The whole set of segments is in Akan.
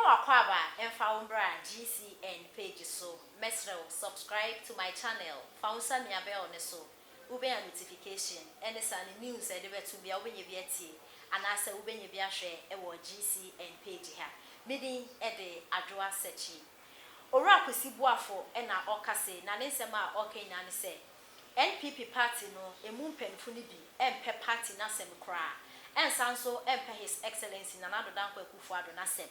Akwaba and Foumbra GCN page so Mesro subscribe to my channel. Found some bell on so ube a notification and the sunny news and the to be a winny beauty and I say ube you be a share a GCN page here. Meeting at the Adroa Sechi. Ora Kusi Boafo and our Okase, Nanisema Oke Nani say NPP party no a moon pen funibi and pe party nasem cry and Sanso and His Excellency Nanado Danko Kufuado Nasem.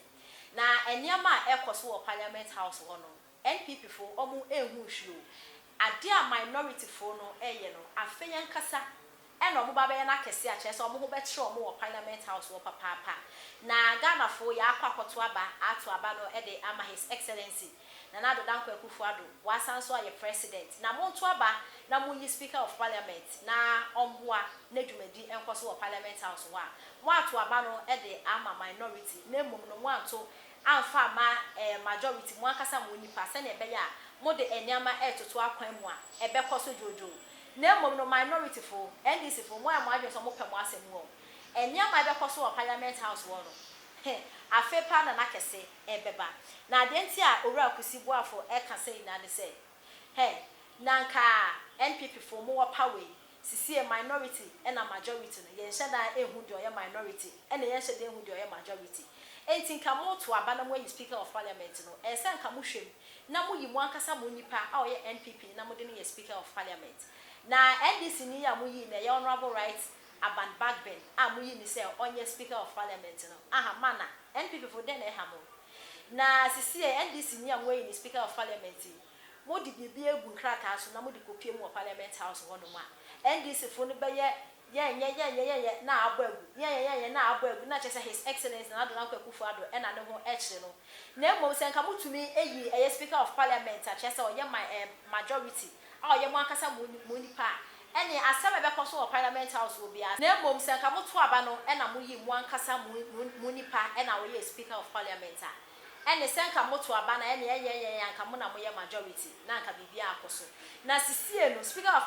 Na enyama ekoso Parliament House wono NPP fo omu ehu hwu ade a minority fo no eye no afeyan kasa e no omo ba be na kese a kese omo ho be kire omo Parliament House wo papa na Ghana fo ya akwakoto aba ato aba no e de ama His Excellency Nanado Danko Kufuado wasanso aye president na monto aba na munyi Speaker of Parliament na omboa na dwumadi enkoso wo Parliament House wa ato aba no e de ama minority na mum no mo ato amfa ma majority mo akasa mo nipa se na ebe ya mo de enyama etoto akwan mu a ebe koso jojo na mum no minority fo NDC fo mo am adwo so mo pem asem wo enyama ebe koso wo Parliament House wo no afepa na nakese ebeba na de nti a owura Kusi Boafo eka sei na de say nanka NPP fo mo power sisi minority and a majority no yen sheda ehu de oye minority and yen sheda ehu de oye majority enti nka mo to aba na mo yi Speaker of Parliament no ese nka mo hwem na mo yi mo ankasa mo nipa a oye NPP na mo de ne Speaker of Parliament na NDC ni ya mo yi na ye honorable right aban backben a mo yi ni say onye Speaker of Parliament no aha mana NPP fo de na ha mo na sisi NDC ni ya mo yi ni Speaker of Parliament mo di bibia egu kraka so na mo di kopie mu Parliament House wono ma NDC fo no be ye na abagu ye na abagu na chese His Excellency na Adonai Kufuado e na ne ho ekire no na emo se nka mutumi eyi eye Speaker of Parliament a chese oye majority a oye mo akasa mo nipa ene asem be koso wo Parliament House wo bia na emo se nka muto aba no e na mo yi mo ankasa mo nipa e na oye Speaker of Parliament a ene se nka muto aba na ene ye anka mo na mo ye majority na nka bibia akoso na sisie no Speaker of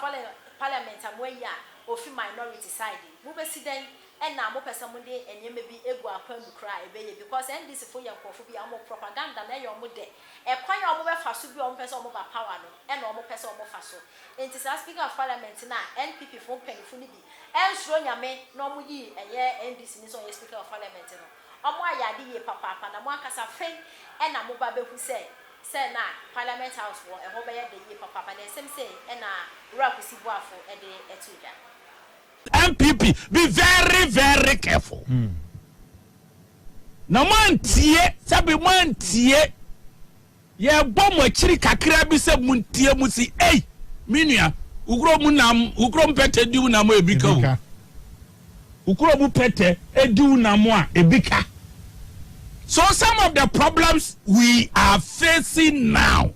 Parliament amwe ya ofi minority side mo be siden and na mo pesa mo de enyeme bi egu akwan bu kra ebeye because NDC fo ye nkofo bi amo propaganda na ye omo de e kwan ye omo be fa so bi omo pesa omo ba power no e na omo pesa omo fa so enti sa Speaker of Parliament na NPP fo mpanifo ni bi ensuro nyame na omo yi eye NDC ni so ye Speaker of Parliament no omo ayade ye papa na mo akasa fen e na mo ba be hu say na Parliament House wo e ho be ye de ye papa na sem say e na Kusi Boafo e de etuja NPP, be very, very careful. Na mantie, sabi mantie. Ye bomo chiri kakra bi se muntie musi. Hey, minua, ukro mu pete di unamo ebika o. Ukro mu pete edi unamo a ebika. So some of the problems we are facing now.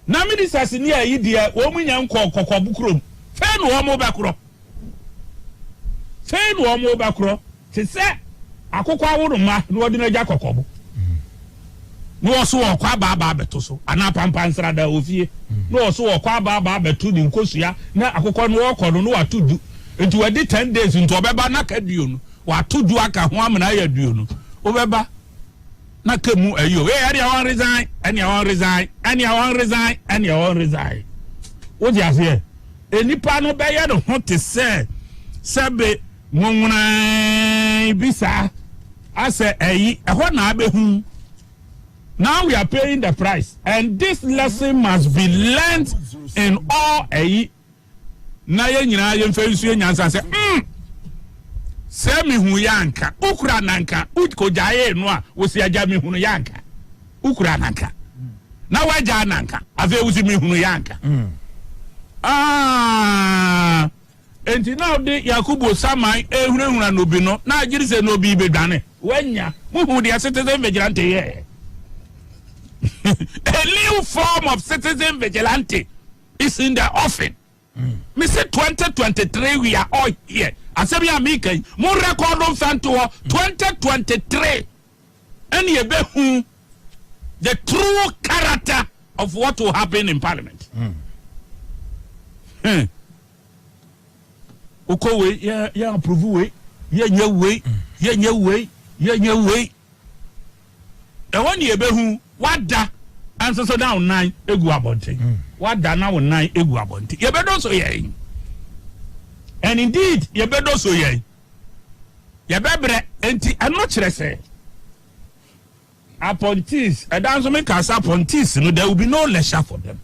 Na ministers ni ayi dia, wo mu nya nko kokobukrom. Fe no wo mo bakro. Say no more bakro. She said, Akoko awuruma no odi na ja kokobo. No so okwa baba beto ana pampansra da ofie. No so okwa baba beto di nkosua na akoko no okono no watudu. Enti we di 10 days nti obeba na kaduo no. Watudu aka ho amna ya duo no. Obeba na kemu ayo. Eh area wan resign, ania wan resign, ania wan resign, ania wan resign. Wo di ase. Enipa no be ye no ho te se sebe bisa ase eyi ehọ na abehu. Now we are paying the price and this lesson must be learned in all eyi na ye nyina ye mfensu ye nyansa se mi hu yanka ukura nanka ukojaye no a wosi aja mi hu yanka ukura nanka na waja nanka ave wosi mi hu yanka enti now de Yakubu Samai ehunehuna nobi no na agiri se nobi bedwane wanya muhu de citizen vigilante here. A new form of citizen vigilante is in the offing. Me say 2023 we are all here. Asebi amike mo record on fanto 2023 and ye behu the true character of what will happen in parliament. Uko we ya approve we ya nye we ɛwɔ ne yɛbɛhu wada anso so na wonan egu abɔnten wada na wonan egu abɔnten yɛbɛdɔ so yɛn and indeed yɛbɛdɔ so yɛn yɛbɛbrɛ enti ɛno kyerɛ sɛ appointees ɛdan so me kasa appointees no there will be no leisure for them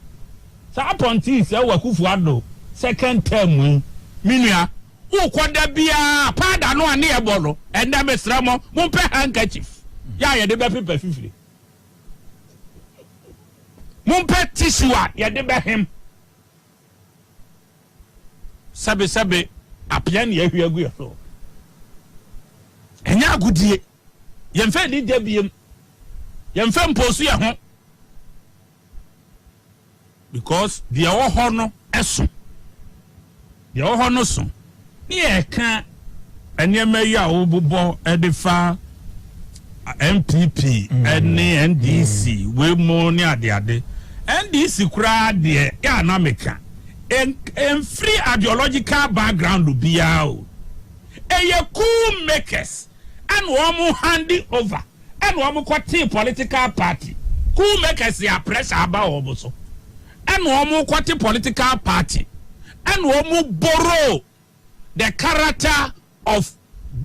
sa appointees ɛwɔ Kufuado second term minua ukɔda bia pada no ane ɛbɔ ɛnda mesra mo mompɛ handkerchief ya yɛde bɛpepa fifiri mompɛ tissue a yɛde bɛhem sabe apia ne yɛhwe agu yɛ so ɛnyɛ agodie yɛmfɛ di dabiem yɛmfɛ mposu yɛ ho because deɛ wɔ hɔ no ɛso deɛ wɔ hɔ no so ne yɛka ɛnneɛma yi a wobobɔ ɛde fa NPP ɛne NDC wemu ne adeade NDC koraa deɛ yɛ anameka free ideological background biara o ɛyɛ cool makers and wɔn handing over and wɔn kɔte political party cool makers yɛ pressure aba wɔn so and wɔn kɔte political party and wɔn borrow the character of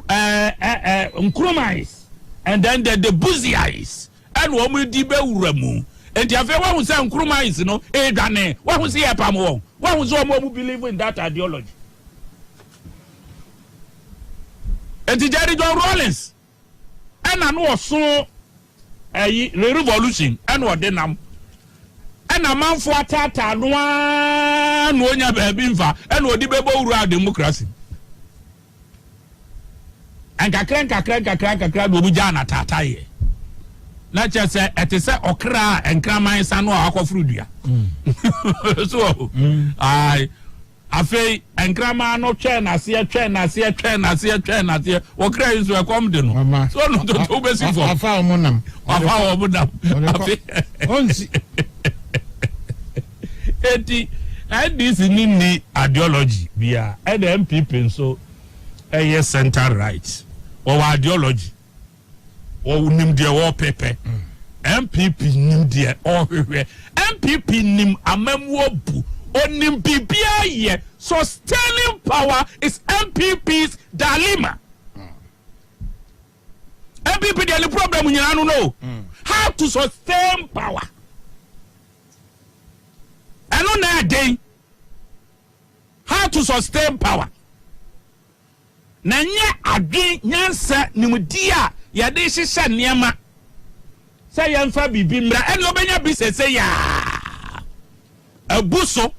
Nkrumahs and then the Buziais and wɔn di bɛ wura mu enti afɛ wɔn sɛ Nkrumahs no edane wɔn sɛ yɛ pam wɔn sɛ wɔn believe in that ideology enti Jerry John Rawlings ɛna no wɔso revolution ɛna ɔde nam ɛna manfo atata no a no onya baabi mfa ɛna ɔde bɛbɔ wura democracy nkakra do buja na tata ye na che se etese okra enkraman sa no akofuru dua so ai afei enkraman no twe na se okra yin so ekom de no so no to be si for afa omunam afei onsi eti this ni ideology bia e the MPP so a center right or ideology or nim dear or pepe MPP nim dear or MPP nim amemwobu or nim bibia ye sustaining power is MPP's dilemma. MPP the only problem you don't know how to sustain power. I don't know that day how to sustain power. Na nye adwen nyansa nimudia ya de hihye niema say yemfa bibi mra ene obenya bi sese ya abuso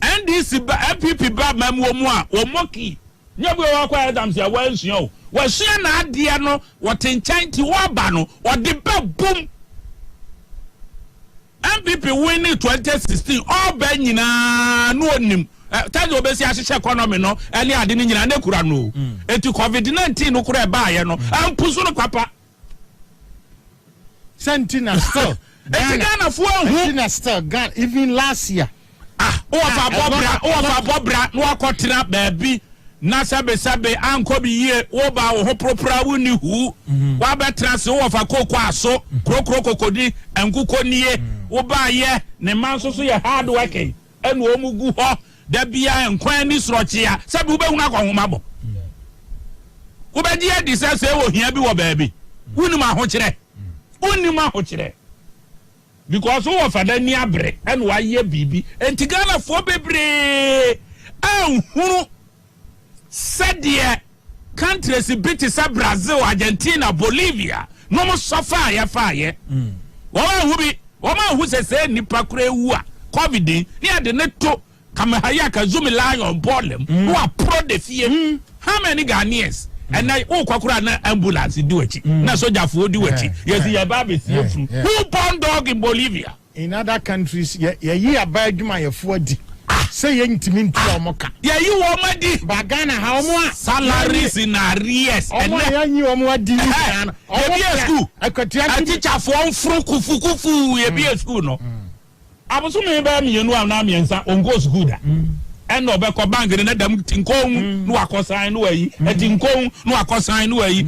NDC ba MPP ba mamu omu a omoki nyabu wa kwa Adam se wansuo o wasua na ade no wotenchanti wo ba no ode ba bum MPP win 2016 all ba nyina no onim tajo obesi ahihye economy no ele ade ni nyina na kura no enti COVID-19 no kura ba ye no ampusu no papa sentina still Ghana for who still Ghana even last year o fa bobra no akotena baabi na sabe anko bi ye wo ba wo ho propra woni hu wa betra se wo fa kokko aso krokro kokodi enkuko nie wo ba ye ne man so ye hard working enu omugu ho da bia enkwan ni sorochia sabe wo behuna kwahoma bo wo be die di se wo hia bi wo baabi woni ma ho kire because wo fa da ni abre enu wa ye bibi enti Ghana fo bebre anhuru sadia countries British Brazil Argentina Bolivia no mo sofa ya fa ye wo ma hu se nipa kura ewu a covid ni ade ne to kama haya ka zumi lion problem wo pro de fie how many Ghanaians and na wo kwakura na ambulance di wachi na soldier fo di wachi yes ya ba be sie fru who born dog in Bolivia in other countries ye abadwuma ye fo di say ye ntimi ntu omoka ye yi wo madi ba Ghana ha omo a salaries in arrears and na ye omo adi ni Ghana ye be school akwatia teacher fo mfru kufu ye be school no abuso me ba mienu am na miensa on go school da and no beko bank in them tinkong no akosan no way tinkong no akosan no way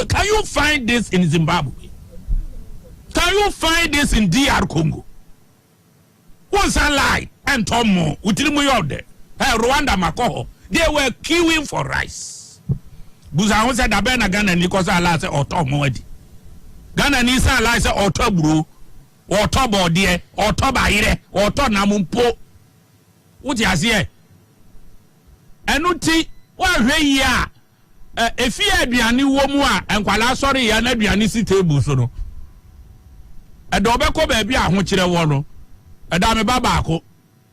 can you find this in Zimbabwe? Can you find this in DR Congo? Once a lie and Tomo Utilimu Rwanda Makoho, they were queuing for rice. Buza said Abena Ghana Nikosa Lase or Tomo Ghana Nisa Lase or Tobru or Tobo dear or Tobaire or Tonamumpo. What you say? Enuti wa ya efi aduane wo mu a enkwala sori ya na aduane si table so no edo obekọ ba bia ho kire wo no eda me baba ako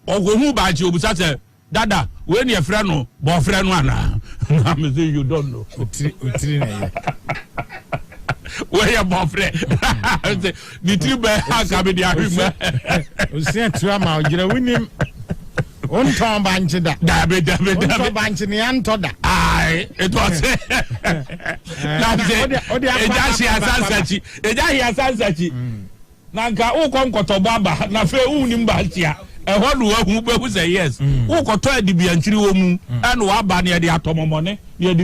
ogohu ba ji obusa se dada we ne efre no bo fre no ana na me say you don't know utiri na ye we ya bo fre the tree be aka be dia hwima o se tua ma o gira winim on ton banche da dabe on banche ni anto da ai it was eja sansachi na nka ukonkoto baba na fe uni mbatia eho no ahu be hu say yes ukoto adibia nchiri wo mu ene wa ba ne de atomomone ne